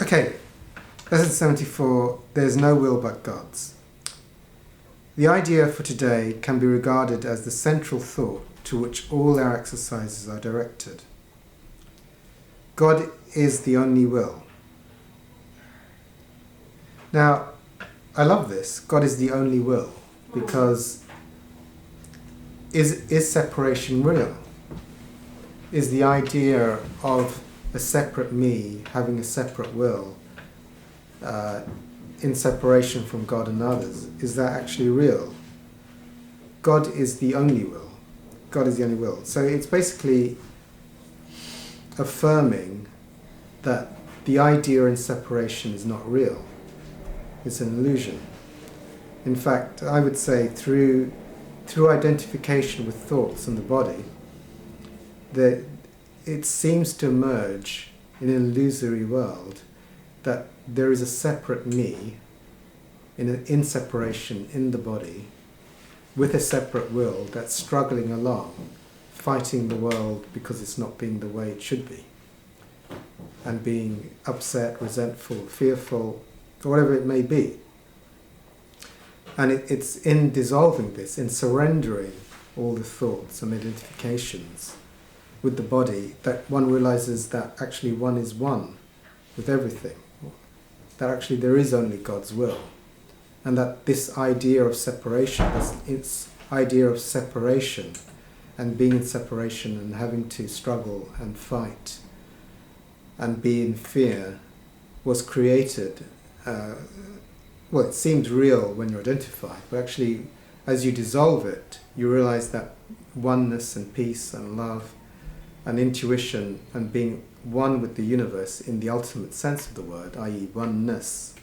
Okay, lesson 74, there's no will but God's. The idea for today can be regarded as the central thought to which all our exercises are directed. God is the only will. Now, I love this. God is the only will, because is separation real? Is the idea of a separate me having a separate will in separation from God and others, is that actually real? God is the only will. God is the only will. So it's basically affirming that the idea in separation is not real. It's an illusion. In fact, I would say through identification with thoughts and the body, that it seems to emerge in an illusory world that there is a separate me in separation in the body with a separate will that's struggling along, fighting the world because it's not being the way it should be, and being upset, resentful, fearful, or whatever it may be. And it's in dissolving this, in surrendering all the thoughts and identifications with the body, that one realizes that actually one is one with everything, that actually there is only God's will, and that this idea of separation, this idea of separation and being in separation and having to struggle and fight and be in fear, was created. Well, it seems real when you're identified, but actually as you dissolve it, you realize that oneness and peace and love and intuition and being one with the universe in the ultimate sense of the word, i.e. oneness,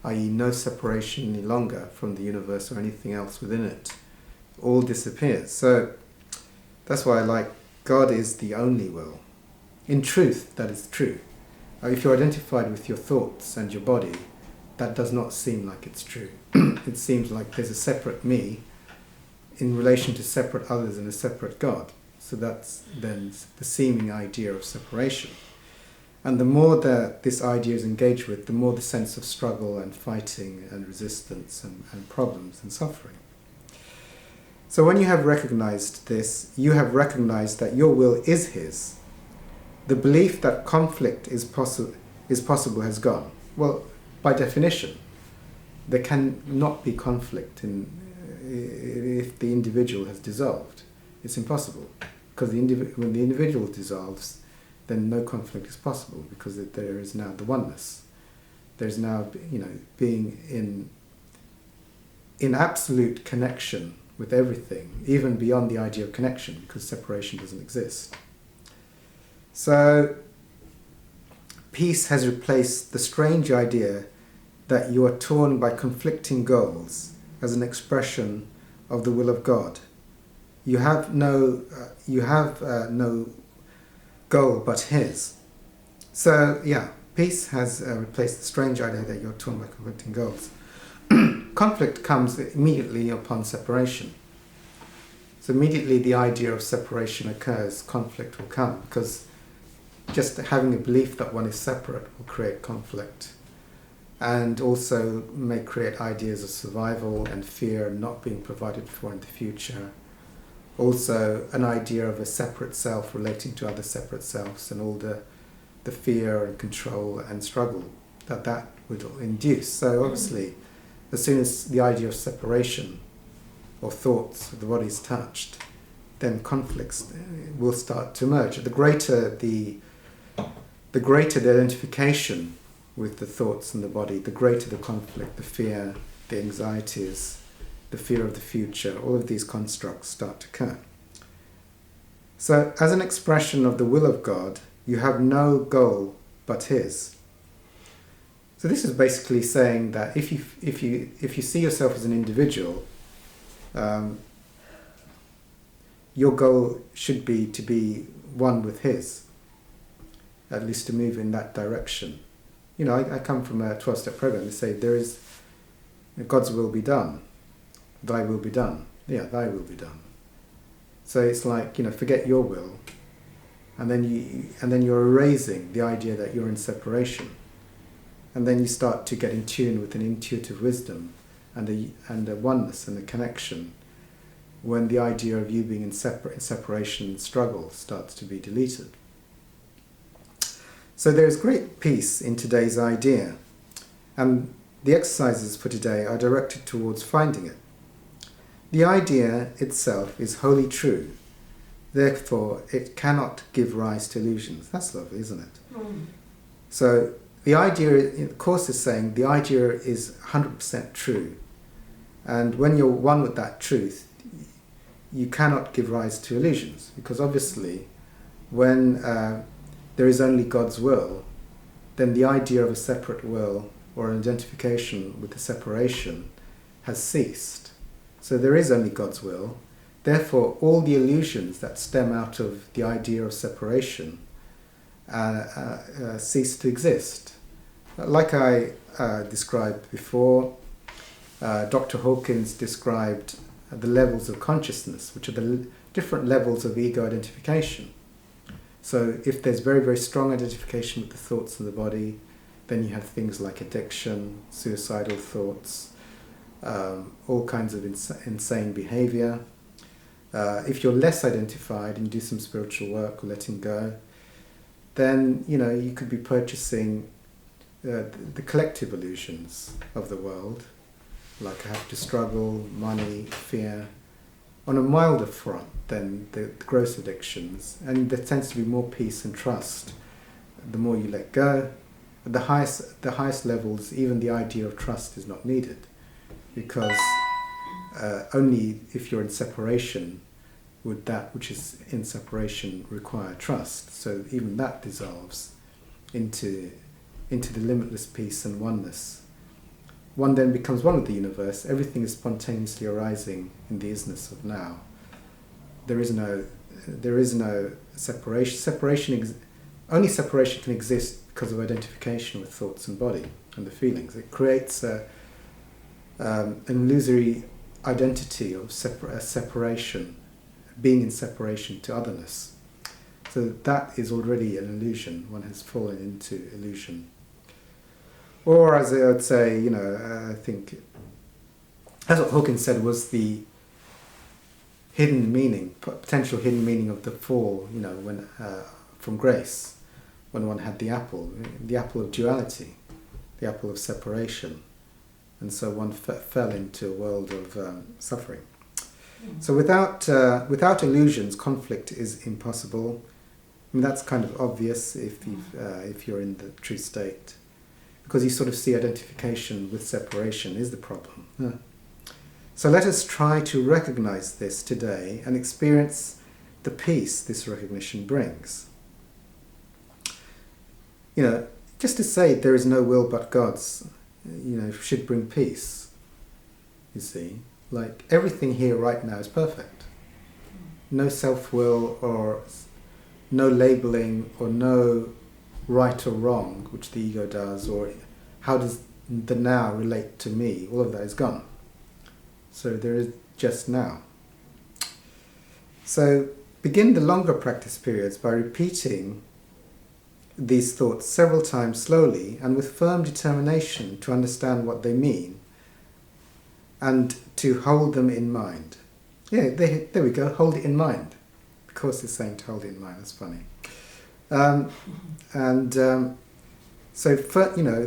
i.e. no separation any longer from the universe or anything else within it, all disappears. So that's why I like God is the only will. In truth, that is true. If you're identified with your thoughts and your body, that does not seem like it's true. It seems like there's a separate me in relation to separate others and a separate God. So that's then the seeming idea of separation. And the more that this idea is engaged with, the more the sense of struggle and fighting and resistance and problems and suffering. So when you have recognized this, you have recognized that your will is His. The belief that conflict is possible has gone. Well, by definition, there can not be conflict if the individual has dissolved. It's impossible, because when the individual dissolves, then no conflict is possible, because there is now the oneness. There's now, being in absolute connection with everything, even beyond the idea of connection, because separation doesn't exist. So peace has replaced the strange idea that you are torn by conflicting goals as an expression of the will of God. You have no goal but His. So peace has replaced the strange idea that you're torn by conflicting goals. Conflict comes immediately upon separation. So immediately the idea of separation occurs, conflict will come, because just having a belief that one is separate will create conflict, and also may create ideas of survival and fear and not being provided for in the future. Also an idea of a separate self relating to other separate selves, and all the fear and control and struggle that would induce. So obviously, as soon as the idea of separation or thoughts of the body is touched, then conflicts will start to emerge. The greater the identification with the thoughts and the body, the greater the conflict, the fear, the anxieties, the fear of the future, all of these constructs start to occur. So as an expression of the will of God, you have no goal but His. So this is basically saying that if you see yourself as an individual, your goal should be to be one with His, at least to move in that direction. I come from a 12-step program. They say there is God's will be done, thy will be done. Yeah, thy will be done. So it's like, forget your will, and then you're erasing the idea that you're in separation. And then you start to get in tune with an intuitive wisdom and a oneness and a connection when the idea of you being in separation and struggle starts to be deleted. So there is great peace in today's idea, and the exercises for today are directed towards finding it. The idea itself is wholly true, therefore it cannot give rise to illusions. That's lovely, isn't it? Mm. So the idea, the Course is saying, the idea is 100% true, and when you're one with that truth, you cannot give rise to illusions, because obviously when there is only God's will, then the idea of a separate will or an identification with the separation has ceased. So there is only God's will. Therefore, all the illusions that stem out of the idea of separation cease to exist. Like I described before, Dr. Hawkins described the levels of consciousness, which are the different levels of ego identification. So if there's very, very strong identification with the thoughts of the body, then you have things like addiction, suicidal thoughts, all kinds of insane behavior. If you're less identified and you do some spiritual work or letting go, then you could be purchasing the collective illusions of the world, like I have to struggle, money, fear, on a milder front than the gross addictions. And there tends to be more peace and trust the more you let go. At the highest levels, even the idea of trust is not needed, because only if you're in separation would that which is in separation require trust. So even that dissolves into the limitless peace and oneness. One then becomes one with the universe. Everything is spontaneously arising in the isness of now. There is no separation. Only separation can exist because of identification with thoughts and body and the feelings. It creates an illusory identity of separation, being in separation to otherness. So that is already an illusion. One has fallen into illusion. Or as I would say, I think that's what Hawkins said was the hidden meaning, potential hidden meaning of the fall, when from grace, when one had the apple of duality, the apple of separation, and so one fell into a world of suffering. So without illusions, conflict is impossible. I mean, that's kind of obvious if you're in the true state, because you sort of see identification with separation is the problem. Yeah. So let us try to recognize this today and experience the peace this recognition brings. Just to say there is no will but God's, should bring peace. You see, like everything here right now is perfect. No self-will or no labeling or no right or wrong, which the ego does, or how does the now relate to me, all of that is gone. So there is just now. So begin the longer practice periods by repeating these thoughts several times slowly and with firm determination to understand what they mean and to hold them in mind. Yeah, there we go, hold it in mind. Of course it's saying to hold it in mind, that's funny. So,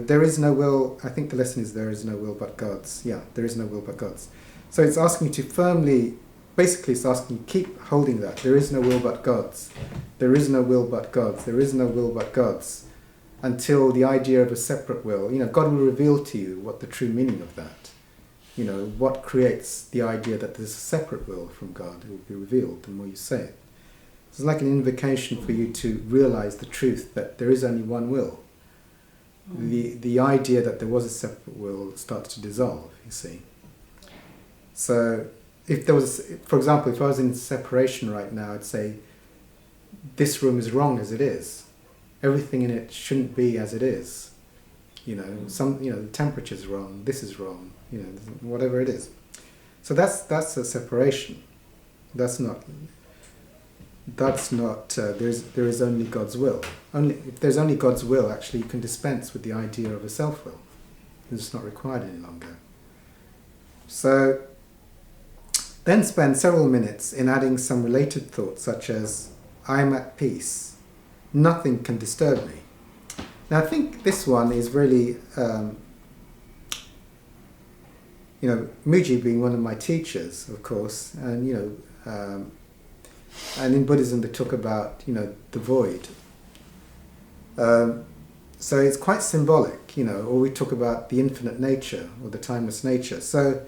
there is no will. I think the lesson is there is no will but God's. Yeah, there is no will but God's. So it's asking you to firmly, basically it's asking you, keep holding that. There is no will but God's. There is no will but God's. There is no will but God's. Until the idea of a separate will, God will reveal to you what the true meaning of that. What creates the idea that there's a separate will from God. It will be revealed the more you say it. It's like an invocation for you to realize the truth that there is only one will. The idea that there was a separate will starts to dissolve, you see. So if there was, for example, if I was in separation right now, I'd say, this room is wrong as it is. Everything in it shouldn't be as it is. The temperature's wrong, this is wrong, whatever it is. So that's a separation. That's not. that's not, there is only God's will. If there's only God's will, actually you can dispense with the idea of a self-will. It's not required any longer. So then spend several minutes in adding some related thoughts such as, I'm at peace, nothing can disturb me. Now I think this one is really, Muji being one of my teachers, of course, and and in Buddhism they talk about, the void. So it's quite symbolic, or we talk about the infinite nature or the timeless nature. So,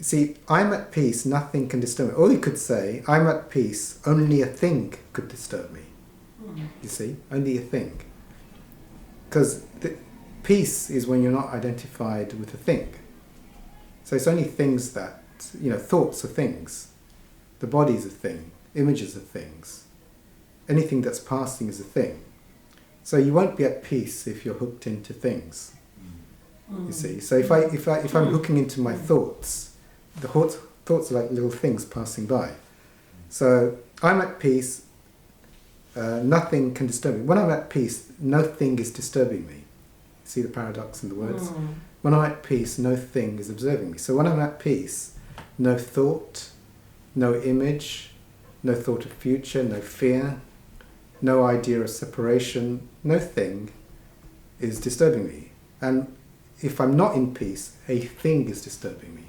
see, I'm at peace, nothing can disturb me. Or you could say, I'm at peace, only a thing could disturb me. You see, only a thing. Because peace is when you're not identified with a thing. So it's only things that, thoughts are things. The body is a thing. Images are things. Anything that's passing is a thing. So you won't be at peace if you're hooked into things. You see. So if I'm hooking into my thoughts, the thoughts are like little things passing by. So I'm at peace. Nothing can disturb me. When I'm at peace, no thing is disturbing me. See the paradox in the words? When I'm at peace, no thing is observing me. So when I'm at peace, no thought, no image, no thought of future, no fear, no idea of separation, no thing is disturbing me. And if I'm not in peace, a thing is disturbing me.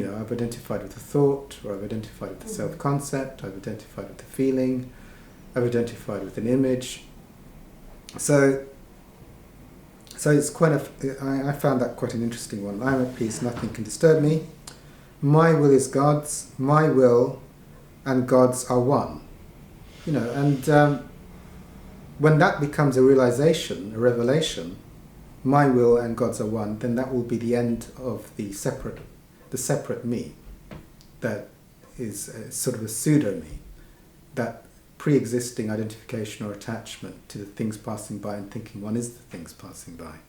I've identified with the thought, or I've identified with the self-concept, I've identified with the feeling, I've identified with an image. So it's I found that quite an interesting one. I'm at peace, nothing can disturb me. My will is God's, my will and God's are one. And when that becomes a realization, a revelation, my will and God's are one, then that will be the end of the separate me. That is sort of a pseudo-me. That pre-existing identification or attachment to the things passing by and thinking one is the things passing by.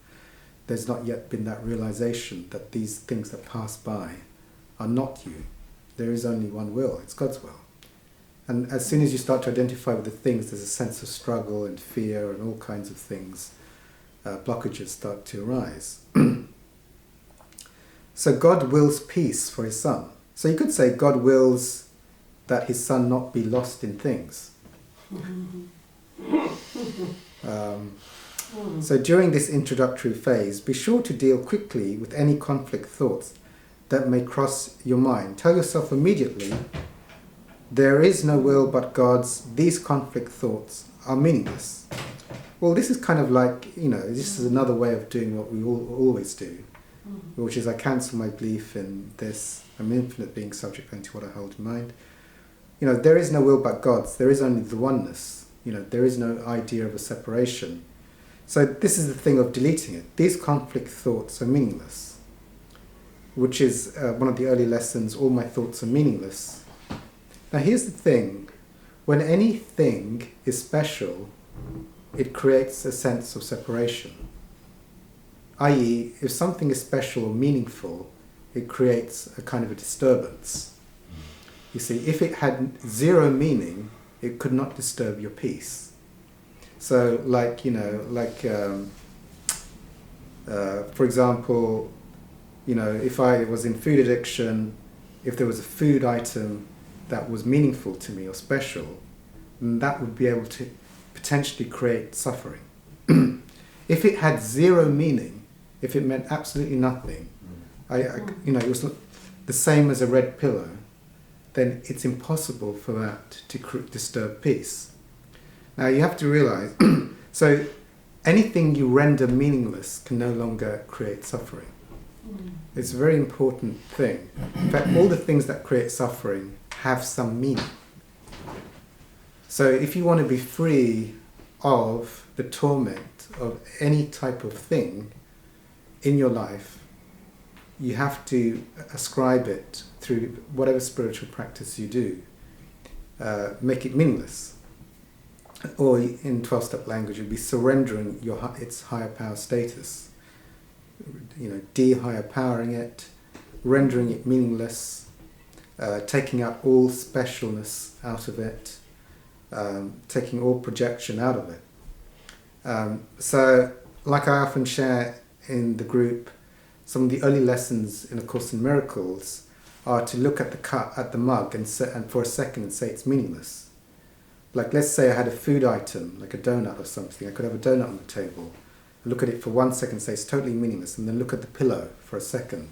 There's not yet been that realization that these things that pass by are not you. There is only one will, it's God's will. And as soon as you start to identify with the things, there's a sense of struggle and fear and all kinds of things. Blockages start to arise. So God wills peace for his son. So you could say God wills that his son not be lost in things. So during this introductory phase, be sure to deal quickly with any conflict thoughts that may cross your mind. Tell yourself immediately, there is no will but God's, these conflict thoughts are meaningless. Well, this is kind of like, this is another way of doing what we always do, which is I cancel my belief in this, I'm infinite being subject only to what I hold in mind. There is no will but God's, there is only the oneness, there is no idea of a separation. So this is the thing of deleting it. These conflict thoughts are meaningless, which is one of the early lessons, all my thoughts are meaningless. Now here's the thing, when anything is special, it creates a sense of separation. I.e., if something is special or meaningful, it creates a kind of a disturbance. You see, if it had zero meaning, it could not disturb your peace. So, for example, if I was in food addiction, if there was a food item that was meaningful to me or special, then that would be able to potentially create suffering. If it had zero meaning, if it meant absolutely nothing, it was the same as a red pillow, then it's impossible for that to disturb peace. Now you have to realize, so anything you render meaningless can no longer create suffering. It's a very important thing. In fact, all the things that create suffering have some meaning. So if you want to be free of the torment of any type of thing in your life, you have to ascribe it through whatever spiritual practice you do. Make it meaningless. Or in 12-step language, it would be surrendering its higher power status. De-higher powering it, rendering it meaningless, taking out all specialness out of it, taking all projection out of it. So, like I often share in the group, some of the early lessons in A Course in Miracles are to look at the cup, at the mug, and for a second and say it's meaningless. Like, let's say I had a food item, like a donut or something. I could have a donut on the table, look at it for 1 second and say it's totally meaningless, and then look at the pillow for a second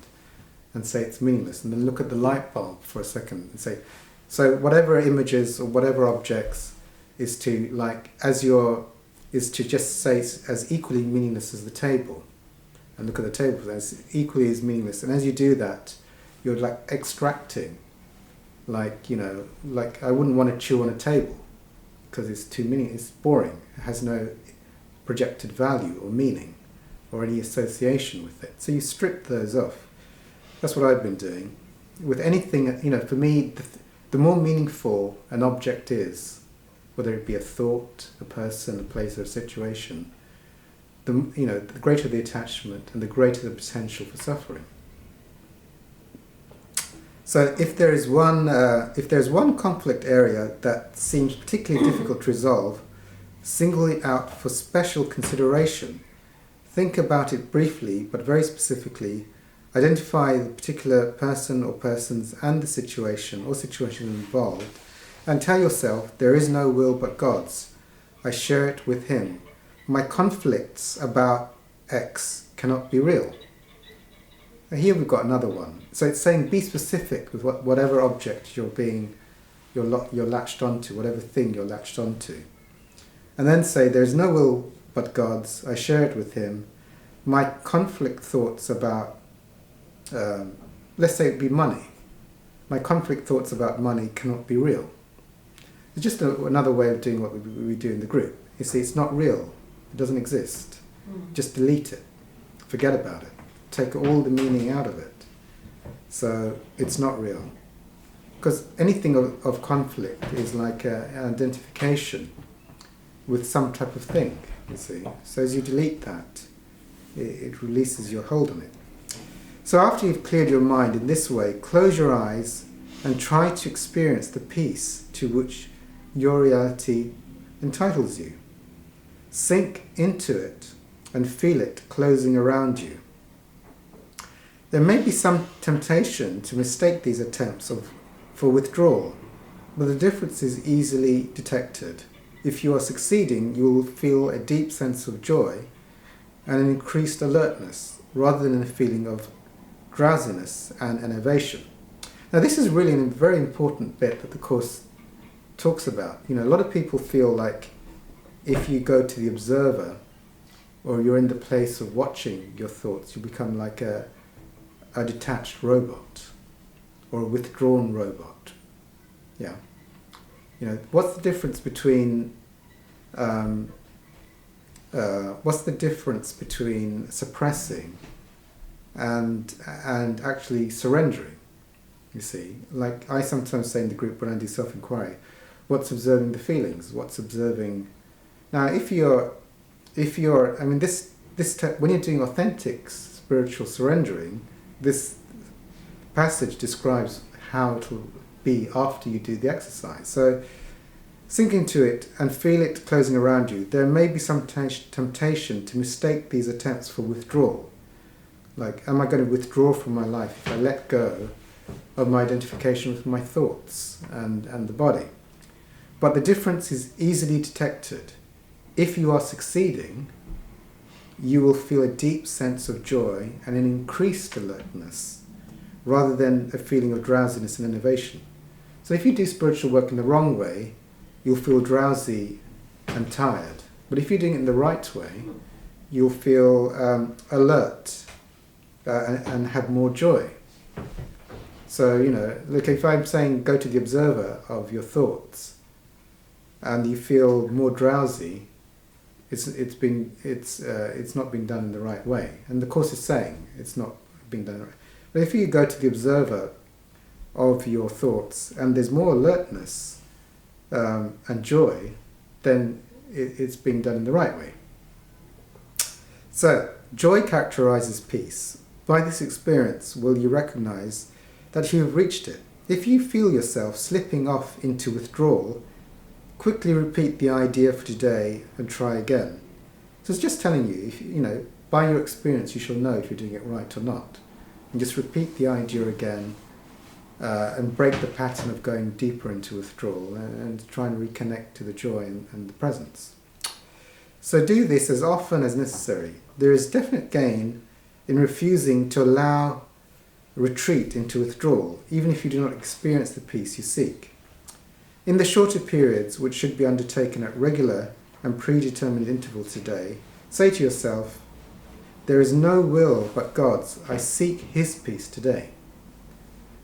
and say it's meaningless, and then look at the light bulb for a second and say, so whatever images or whatever objects is to, like, is to just say it's as equally meaningless as the table, and look at the table as equally as meaningless. And as you do that, you're like extracting, like, you know, like I wouldn't want to chew on a table because it's too it's boring. It has no projected value or meaning or any association with it. So you strip those off. That's what I've been doing. With anything, you know, for me, the more meaningful an object is, whether it be a thought, a person, a place, or a situation, the greater the attachment and the greater the potential for suffering. So if there's one conflict area that seems particularly difficult to resolve, single it out for special consideration. Think about it briefly, but very specifically. Identify the particular person or persons and the situation or situations involved, and tell yourself, there is no will but God's. I share it with Him. My conflicts about X cannot be real. And here we've got another one. So it's saying be specific with whatever object you're latched onto, whatever thing you're latched onto. And then say, there is no will but God's. I share it with Him. My conflict thoughts about, let's say it be money. My conflict thoughts about money cannot be real. It's just another way of doing what we do in the group. You see, it's not real. It doesn't exist. Just delete it. Forget about it. Take all the meaning out of it. So it's not real. Because anything of conflict is like an identification with some type of thing, you see. So as you delete that, it releases your hold on it. So after you've cleared your mind in this way, close your eyes and try to experience the peace to which your reality entitles you. Sink into it and feel it closing around you. There may be some temptation to mistake these attempts for withdrawal, but the difference is easily detected. If you are succeeding, you will feel a deep sense of joy and an increased alertness, rather than a feeling of drowsiness and enervation. Now this is really a very important bit that the Course talks about. You know, a lot of people feel like if you go to the observer, or you're in the place of watching your thoughts, you become like a detached robot, or a withdrawn robot. Yeah. You know, what's the difference between suppressing and actually surrendering? You see, like I sometimes say in the group when I do self-inquiry, what's observing the feelings? What's observing? Now, if you're, I mean, when you're doing authentic spiritual surrendering, this passage describes how it will be after you do the exercise. So sink into it and feel it closing around you. There may be some temptation to mistake these attempts for withdrawal. Like, am I going to withdraw from my life if I let go of my identification with my thoughts and the body? But the difference is easily detected. If you are succeeding, you will feel a deep sense of joy and an increased alertness, rather than a feeling of drowsiness and enervation. So if you do spiritual work in the wrong way, you'll feel drowsy and tired. But if you're doing it in the right way, you'll feel alert and have more joy. So, you know, look, if I'm saying go to the observer of your thoughts and you feel more drowsy, it's not been done in the right way. And the Course is saying it's not being done right. But if you go to the observer of your thoughts and there's more alertness and joy, then it's being done in the right way. So, joy characterizes peace. By this experience will you recognize that you have reached it, if you feel yourself slipping off into withdrawal, quickly repeat the idea for today and try again. So it's just telling you, by your experience you shall know if you're doing it right or not. And just repeat the idea again and break the pattern of going deeper into withdrawal and try and reconnect to the joy and the presence. So do this as often as necessary. There is definite gain in refusing to allow retreat into withdrawal, even if you do not experience the peace you seek. In the shorter periods, which should be undertaken at regular and predetermined intervals a day, say to yourself, "There is no will but God's. I seek His peace today."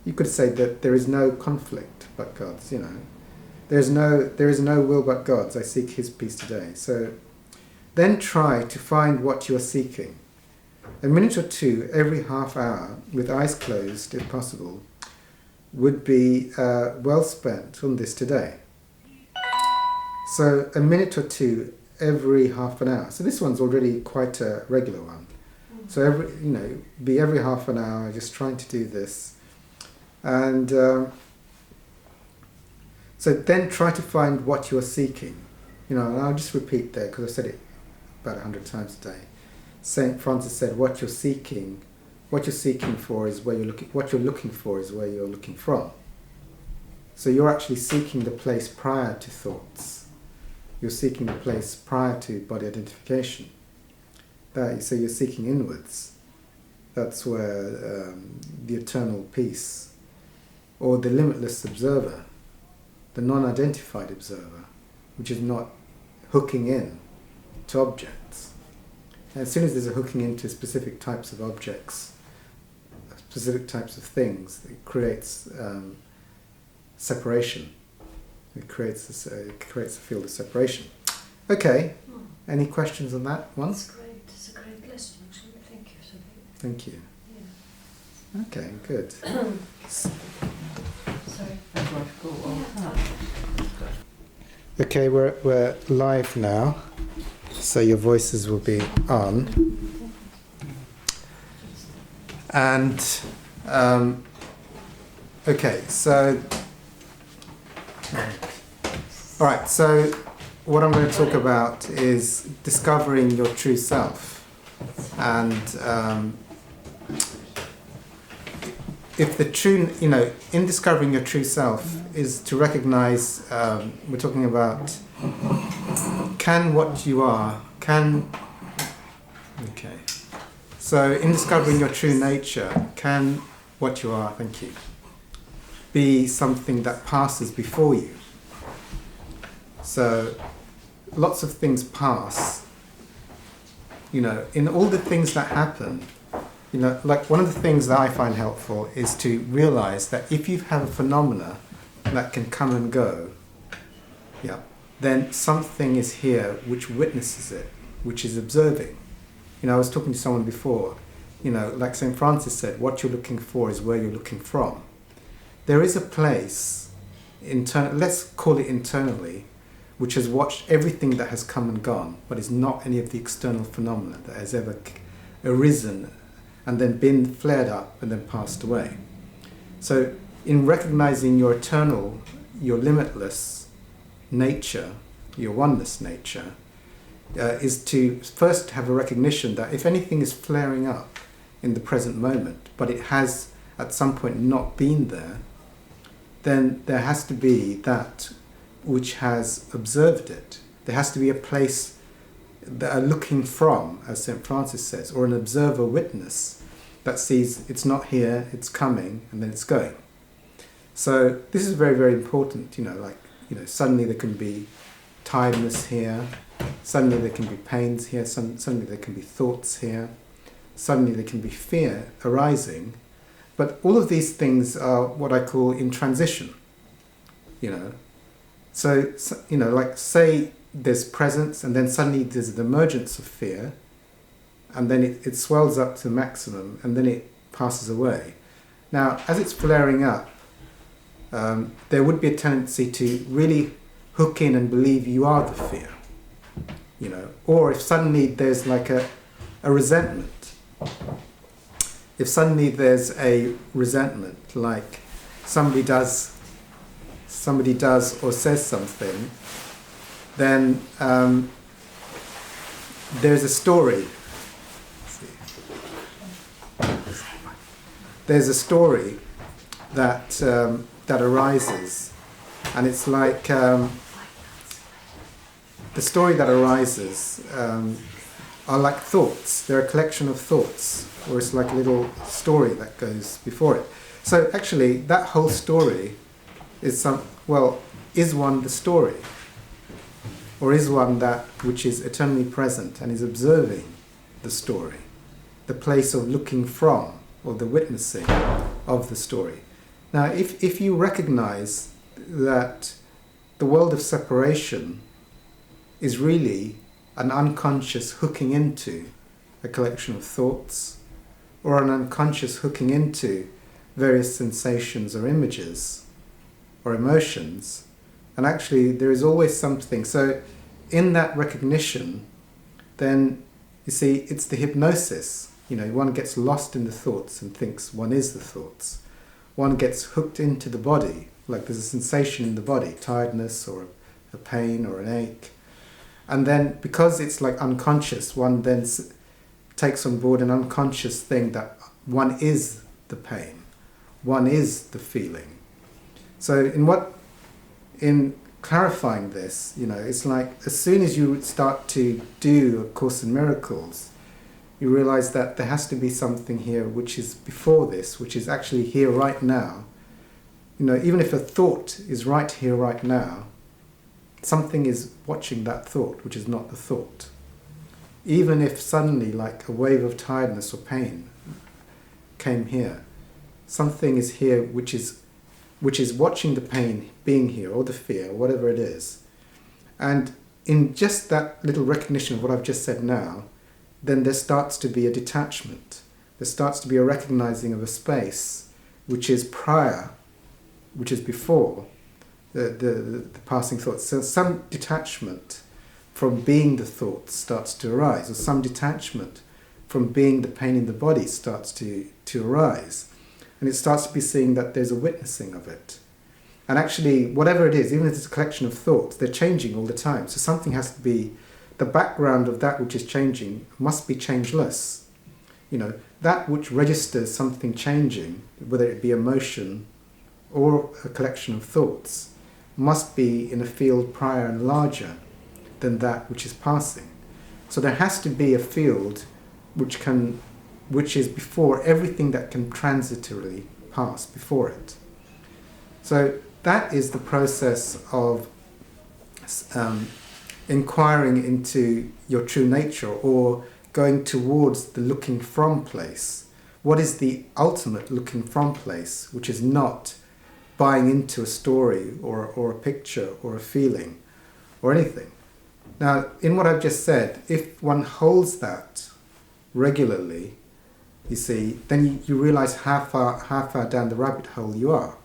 You could say that there is no conflict but God's, There is no will but God's. I seek His peace today. So then try to find what you are seeking. A minute or two every half hour, with eyes closed if possible, would be well spent on this today. So a minute or two every half an hour. So this one's already quite a regular one. So every half an hour, just trying to do this. And so then try to find what you are seeking. And I'll just repeat there because I've said it about 100 times today. Saint Francis said, what you're seeking for is where you're looking. What you're looking for is where you're looking from. So you're actually seeking the place prior to thoughts. You're seeking the place prior to body identification. So you're seeking inwards. That's where the eternal peace, or the limitless observer, the non-identified observer, which is not hooking in to objects. And as soon as there's a hooking into specific types of objects, specific types of things, it creates separation. It creates a field of separation. Okay, any questions on that one? It's great. It's a great lesson, actually. Thank you. Thank you. Yeah. Okay, good. Sorry. Okay, we're live now, so your voices will be on. And okay, so all right. So what I'm going to talk about is discovering your true self, and if the true, in discovering your true self is to recognize, we're talking about, okay. So in discovering your true nature, can what you are, thank you, be something that passes before you? So lots of things pass, in all the things that happen. Like one of the things that I find helpful is to realize that if you have a phenomena that can come and go, then something is here which witnesses it, which is observing. I was talking to someone before, like St. Francis said, what you're looking for is where you're looking from. There is a place, let's call it internally, which has watched everything that has come and gone, but is not any of the external phenomena that has ever arisen and then been flared up and then passed away. So in recognizing your eternal, your limitless nature, your oneness nature, is to first have a recognition that if anything is flaring up in the present moment, but it has at some point not been there, then there has to be that which has observed it. There has to be a place that are looking from, as St. Francis says, or an observer witness that sees it's not here, it's coming, and then it's going. So this is very, very important, suddenly there can be tiredness here, suddenly there can be pains here, suddenly there can be thoughts here, suddenly there can be fear arising, but all of these things are what I call in transition, So, like say there's presence and then suddenly there's the emergence of fear, and then it swells up to maximum and then it passes away. Now, as it's flaring up, there would be a tendency to really hook in and believe you are the fear, or if suddenly there's like a resentment, like somebody does or says something, then there's a story. There's a story that that arises, and it's like the story that arises are like thoughts. They're a collection of thoughts, or it's like a little story that goes before it. So actually, that whole story is is one the story, or is one that which is eternally present and is observing the story, the place of looking from, or the witnessing of the story. Now, if you recognize that the world of separation is really an unconscious hooking into a collection of thoughts, or an unconscious hooking into various sensations or images or emotions, and actually there is always something. So in that recognition, then you see it's the hypnosis. One gets lost in the thoughts and thinks one is the thoughts. One gets hooked into the body, like there's a sensation in the body, tiredness or a pain or an ache. And then because it's like unconscious, one then takes on board an unconscious thing that one is the pain, one is the feeling. So in clarifying this, it's like as soon as you start to do A Course in Miracles, you realize that there has to be something here which is before this, which is actually here right now. Even if a thought is right here right now, something is watching that thought, which is not the thought. Even if suddenly, like a wave of tiredness or pain came here, something is here which is watching the pain being here, or the fear, or whatever it is. And in just that little recognition of what I've just said now, then there starts to be a detachment. There starts to be a recognizing of a space which is prior, which is before the passing thoughts. So some detachment from being the thought starts to arise, or some detachment from being the pain in the body starts to arise. And it starts to be seeing that there's a witnessing of it. And actually, whatever it is, even if it's a collection of thoughts, they're changing all the time. So something has to be, the background of that which is changing must be changeless. That which registers something changing, whether it be emotion or a collection of thoughts, must be in a field prior and larger than that which is passing. So there has to be a field which is before everything that can transitorily pass before it. So that is the process of inquiring into your true nature, or going towards the looking from place. What is the ultimate looking from place, which is not buying into a story or a picture or a feeling or anything. Now, in what I've just said, if one holds that regularly, you see, then you realize how far down the rabbit hole you are.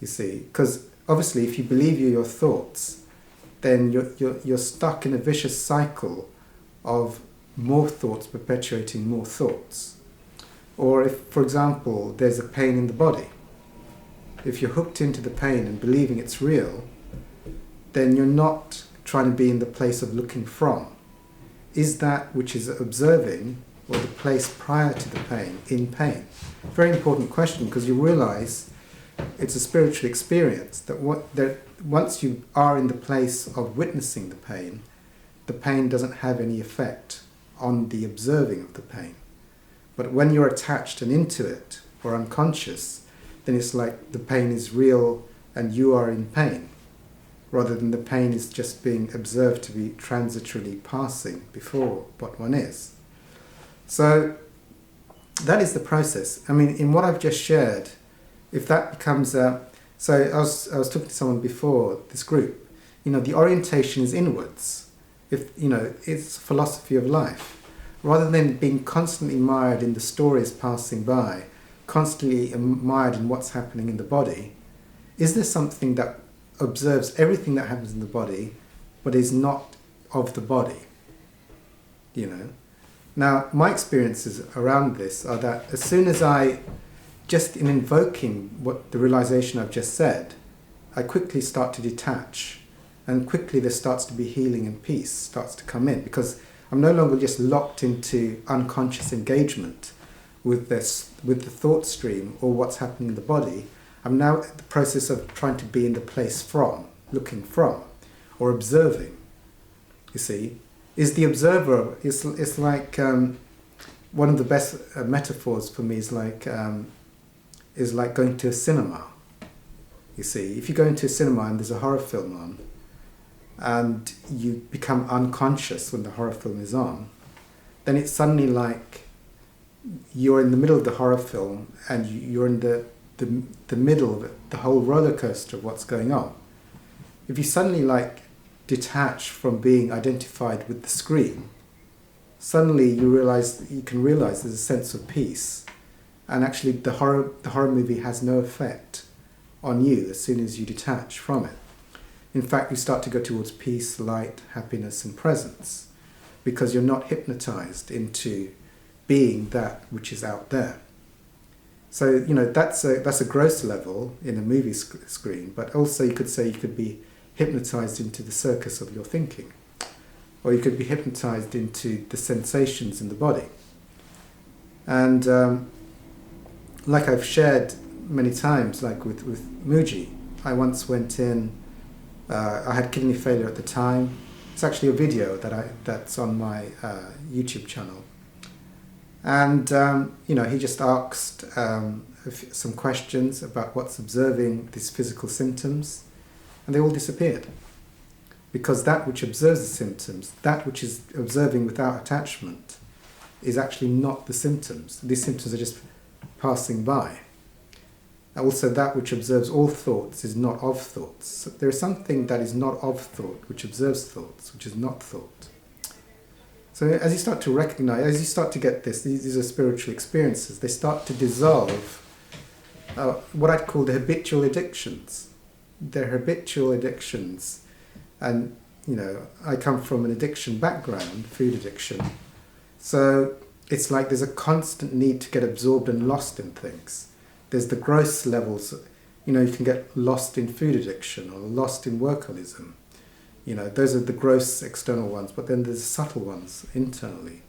You see, because obviously if you believe you're your thoughts, then you're stuck in a vicious cycle of more thoughts perpetuating more thoughts. Or if, for example, there's a pain in the body, if you're hooked into the pain and believing it's real, then you're not trying to be in the place of looking from. Is that which is observing, or the place prior to the pain, in pain? Very important question, because you realize it's a spiritual experience that once you are in the place of witnessing the pain doesn't have any effect on the observing of the pain. But when you're attached and into it, or unconscious, then it's like the pain is real and you are in pain, rather than the pain is just being observed to be transitorily passing before what one is. So that is the process. I mean, in what I've just shared, if that becomes so I was talking to someone before this group, the orientation is inwards. If it's philosophy of life. Rather than being constantly mired in the stories passing by, constantly mired in what's happening in the body, is there something that observes everything that happens in the body, but is not of the body? Now, my experiences around this are that as soon as I just in invoking what the realization I've just said, I quickly start to detach, and quickly there starts to be healing and peace starts to come in, because I'm no longer just locked into unconscious engagement with the thought stream or what's happening in the body. I'm now at the process of trying to be in the place from, looking from, or observing. You see, is the observer. It's like one of the best metaphors for me is like going to a cinema. You see, if you go into a cinema and there's a horror film on, and you become unconscious when the horror film is on, then it's suddenly like you're in the middle of the horror film and you're in the middle of it, the whole roller coaster of what's going on. If you suddenly like detach from being identified with the screen, suddenly you can realize there's a sense of peace, and actually the horror movie has no effect on you as soon as you detach from it. In fact, you start to go towards peace, light, happiness, and presence, because you're not hypnotized into being that which is out there. So, that's a gross level in a movie screen, but also you could say you could be hypnotized into the circus of your thinking, or you could be hypnotized into the sensations in the body. And like I've shared many times, like with Muji, I once went in. I had kidney failure at the time. It's actually a video that's on my YouTube channel. And, he just asked some questions about what's observing these physical symptoms, and they all disappeared. Because that which observes the symptoms, that which is observing without attachment, is actually not the symptoms. These symptoms are just passing by. Also, that which observes all thoughts is not of thoughts. So there is something that is not of thought, which observes thoughts, which is not thought. So as you start to recognize, as you start to get this, these are spiritual experiences, they start to dissolve what I'd call the habitual addictions. They're habitual addictions. And, I come from an addiction background, food addiction. So it's like there's a constant need to get absorbed and lost in things. There's the gross levels, you can get lost in food addiction or lost in workaholism. Those are the gross external ones, but then there's the subtle ones internally.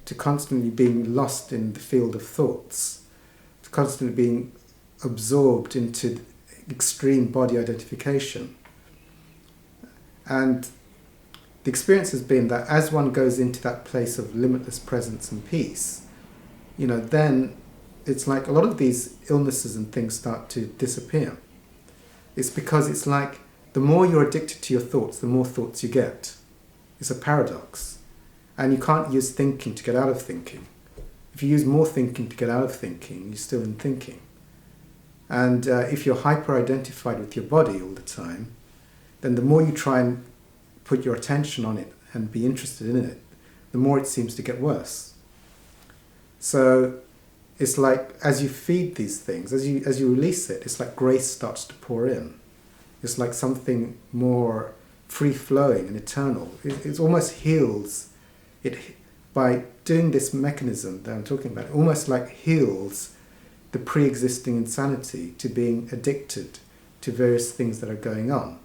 To constantly being lost in the field of thoughts, to constantly being absorbed into extreme body identification. And the experience has been that as one goes into that place of limitless presence and peace, then it's like a lot of these illnesses and things start to disappear. It's because it's like the more you're addicted to your thoughts, the more thoughts you get. It's a paradox. And you can't use thinking to get out of thinking. If you use more thinking to get out of thinking, you're still in thinking. And if you're hyper-identified with your body all the time, then the more you try and put your attention on it and be interested in it, the more it seems to get worse. So it's like as you feed these things, as you release it, it's like grace starts to pour in. It's like something more free-flowing and eternal. It almost heals. It, by doing this mechanism that I'm talking about, it almost like heals the pre-existing insanity to being addicted to various things that are going on.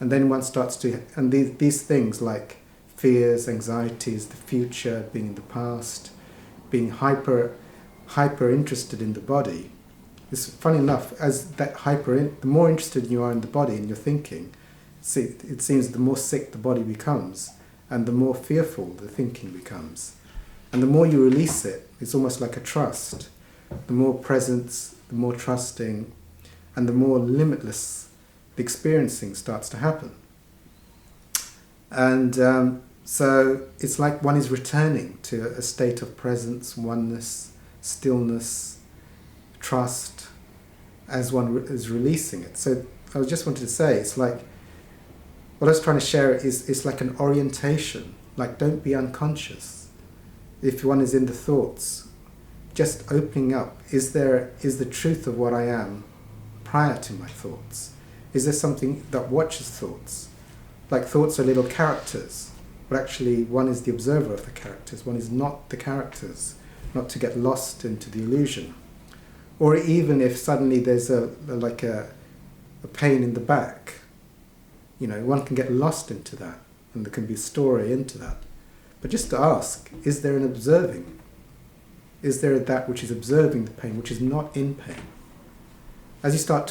And then one starts to, and these things like fears, anxieties, the future, being in the past, being hyper interested in the body. It's funny enough, as that the more interested you are in the body and your thinking, it seems the more sick the body becomes, and the more fearful the thinking becomes. And the more you release it, it's almost like a trust. The more presence, the more trusting, and the more limitless the experiencing starts to happen. And so it's like one is returning to a state of presence, oneness, stillness, trust, as one is releasing it. So I just wanted to say, it's like, what I was trying to share is it's like an orientation, like don't be unconscious. If one is in the thoughts, just opening up, is the truth of what I am prior to my thoughts? Is there something that watches thoughts? Like thoughts are little characters, but actually one is the observer of the characters, one is not the characters, not to get lost into the illusion. Or even if suddenly there's a pain in the back, one can get lost into that, and there can be a story into that. But just to ask, is there an observing? Is there that which is observing the pain, which is not in pain? As you start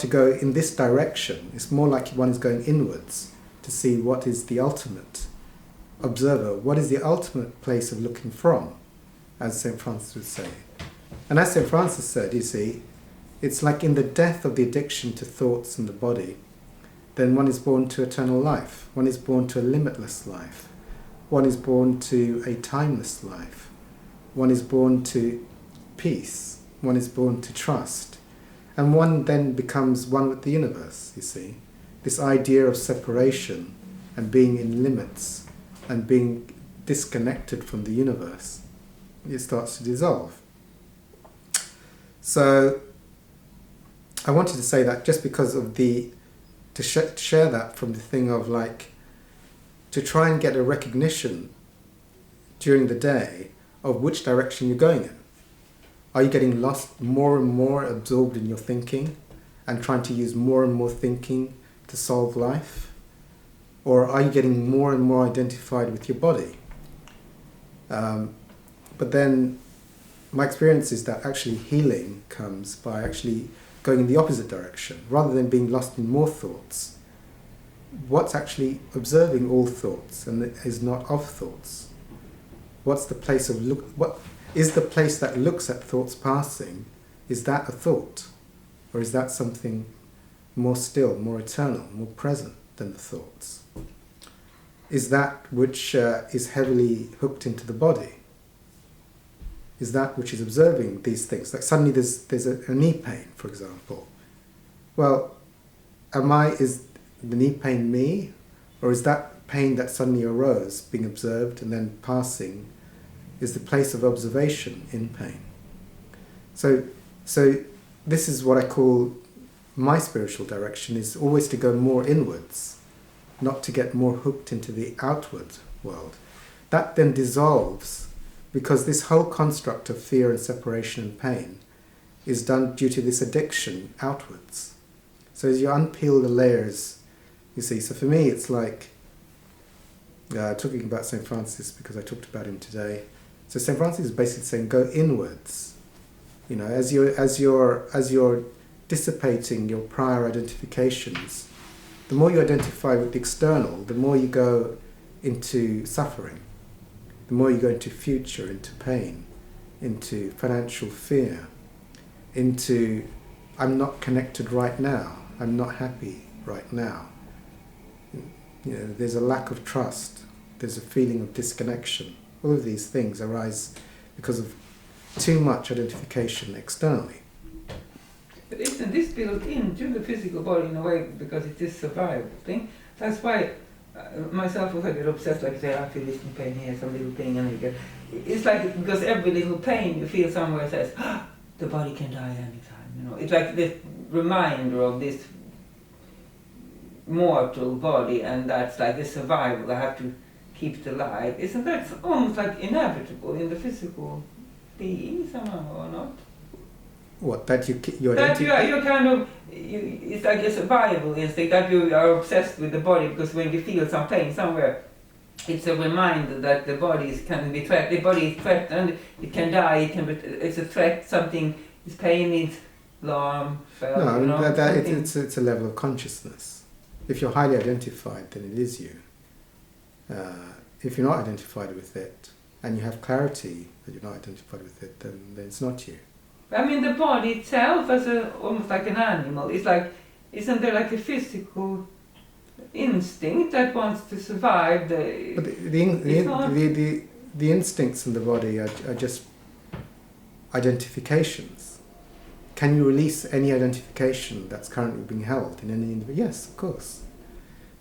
to go in this direction, it's more like one is going inwards to see what is the ultimate observer, what is the ultimate place of looking from, as St. Francis would say. And as St. Francis said, you see, it's like in the death of the addiction to thoughts and the body, then one is born to eternal life. One is born to a limitless life. One is born to a timeless life. One is born to peace. One is born to trust. And one then becomes one with the universe, you see. This idea of separation and being in limits and being disconnected from the universe, it starts to dissolve. So I wanted to say that just because of to share that from the thing of to try and get a recognition during the day of which direction you're going in. Are you getting lost, more and more absorbed in your thinking and trying to use more and more thinking to solve life? Or are you getting more and more identified with your body? But then my experience is that actually healing comes by actually going in the opposite direction. Rather than being lost in more thoughts, what's actually observing all thoughts and is not of thoughts? What's the place of look? What is the place that looks at thoughts passing? Is that a thought? Or is that something more still, more eternal, more present than the thoughts? Is that which is heavily hooked into the body? Is that which is observing these things? Like suddenly there's a knee pain, for example. Well, is the knee pain me? Or is that pain that suddenly arose being observed and then passing is the place of observation in pain? So this is what I call my spiritual direction, is always to go more inwards, not to get more hooked into the outward world. That then dissolves, because this whole construct of fear and separation and pain is done due to this addiction outwards. So as you unpeel the layers, you see, so for me it's like, talking about St. Francis because I talked about him today. So St. Francis is basically saying go inwards. As you're dissipating your prior identifications, the more you identify with the external, the more you go into suffering. The more you go into future, into pain, into financial fear, into I'm not connected right now, I'm not happy right now. There's a lack of trust, there's a feeling of disconnection. All of these things arise because of too much identification externally. But isn't this built into the physical body in a way because it is a survival thing? That's why myself also get obsessed, like say, I feel this pain here, some little thing, and you get, it's like, because every little pain you feel somewhere says, the body can die anytime, It's like this reminder of this mortal body, and that's like this survival, I have to keep it alive. Isn't that almost like inevitable in the physical being somehow, or not? What, that you're kind of, it's like a survival instinct, that you are obsessed with the body, because when you feel some pain somewhere, it's a reminder that the body can be threatened, the body is threatened, it can die, it's a threat, something is pain, needs alarm, it's a level of consciousness. If you're highly identified, then it is you. If you're not identified with it, and you have clarity that you're not identified with it, then it's not you. I mean, the body itself as almost like an animal, it's like, isn't there like a physical instinct that wants to survive? But the instincts in the body are just identifications. Can you release any identification that's currently being held in any individual? Yes, of course.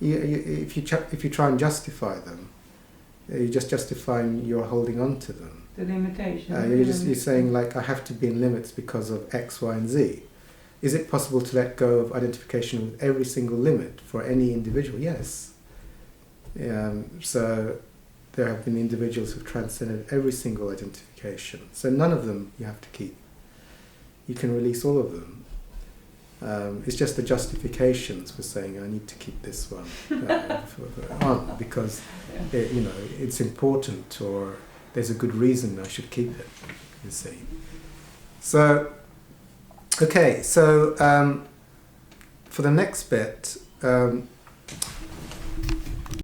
If you try and justify them, you're just justifying you're holding on to them. The limitation. You're saying like, I have to be in limits because of X, Y, and Z. Is it possible to let go of identification with every single limit for any individual? Yes. So there have been individuals who've transcended every single identification. So none of them you have to keep. you can release all of them. It's just the justifications for saying I need to keep this one on because it's important, or there's a good reason I should keep it. You see. So, okay. So for the next bit.